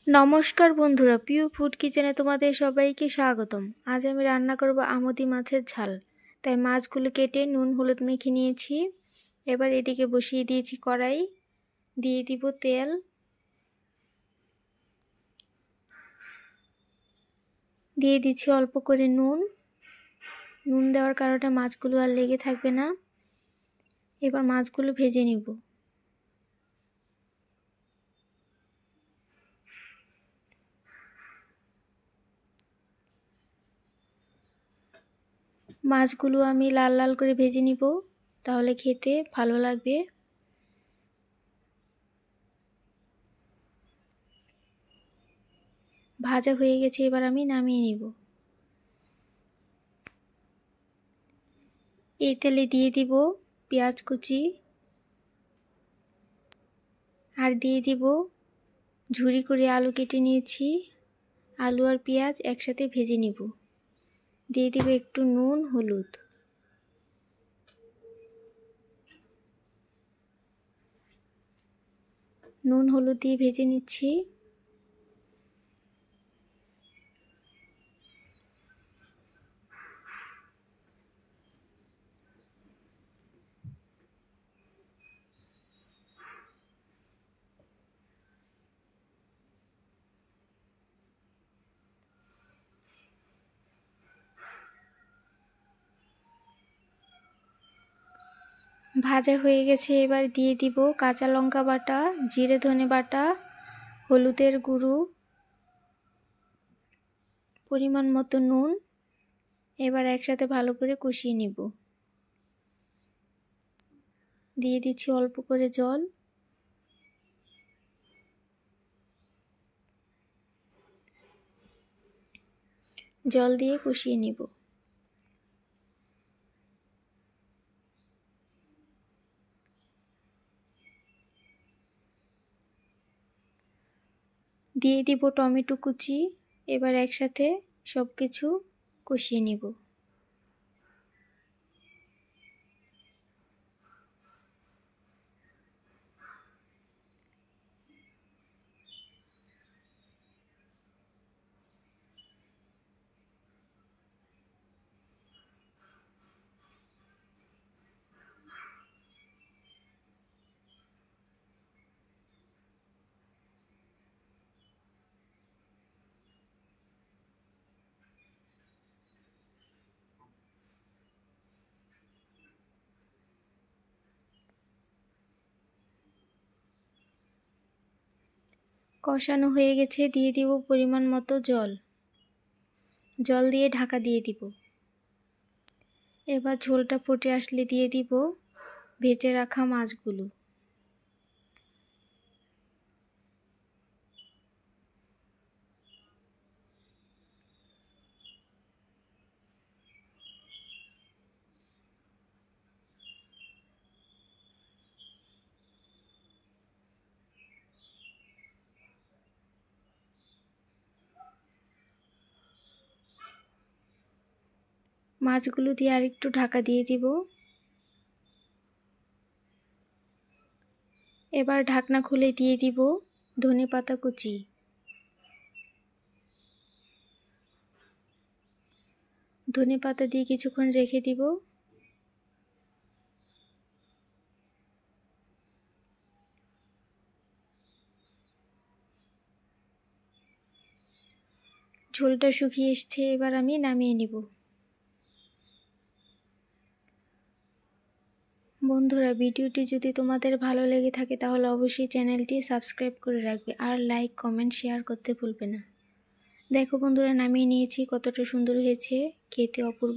নমস্কার বন্ধুরা, পিউ ফুড কিচেনে তোমাদের সবাইকে স্বাগতম। আজ আমি রান্না করব আমুদি মাছের ঝাল। তাই মাছগুলো কেটে নুন হলুদ মেখে নিয়েছি। এবার এদিকে বসিয়ে দিয়েছি কড়াই, দিয়ে দিব তেল, দিয়ে দিচ্ছি অল্প করে নুন। নুন দেওয়ার কারণে মাছগুলো আর লেগে থাকবে না। এবার মাছগুলো ভেজে নিব। মাছগুলো আমি লাল লাল করে ভেজে নিব, তাহলে খেতে ভালো লাগবে। ভাজা হয়ে গেছে, এবার আমি নামিয়ে নিব। এই তেলে দিয়ে দিব পেঁয়াজ কুচি, আর দিয়ে দিব ঝুরি করে আলু কেটে নিয়েছি। আলু আর পেঁয়াজ একসাথে ভেজে নিব। দিয়ে দিব একটু নুন হলুদ। নুন হলুদ দিয়ে ভেজে নিচ্ছি। ভাজা হয়ে গেছে, এবার দিয়ে দিব কাঁচা লঙ্কা বাটা, জিরে ধনে বাটা, হলুদের গুঁড়ো, পরিমাণ মতো নুন। এবার একসাথে ভালো করে কষিয়ে নিব। দিয়ে দিচ্ছি অল্প করে জল। জল দিয়ে কষিয়ে নিব। দিয়ে দিব টমেটো কুচি। এবার একসাথে সব কিছু কষিয়ে নিব। কষানো হয়ে গেছে, দিয়ে দিব পরিমাণ মতো জল। জল দিয়ে ঢাকা দিয়ে দিব। এবার ঝোলটা ফুটে আসলে দিয়ে দিব ভেজে রাখা মাছগুলো। মাছগুলো দিয়ে আরেকটু ঢাকা দিয়ে দিব। এবার ঢাকনা খুলে দিয়ে দিব ধনেপাতা কুচি। ধনেপাতা দিয়ে কিছুক্ষণ রেখে দিব। ঝোলটা শুকিয়ে এসছে, এবার আমি নামিয়ে নিব। বন্ধুরা, ভিডিওটি যদি তোমাদের ভালো লেগে থাকে তাহলে অবশ্যই চ্যানেলটি সাবস্ক্রাইব করে রাখবে, আর লাইক কমেন্ট শেয়ার করতে ভুলবে না। দেখো বন্ধুরা, নামিয়ে নিয়েছি, কতটা সুন্দর হয়েছে, খেতে অপূর্ব।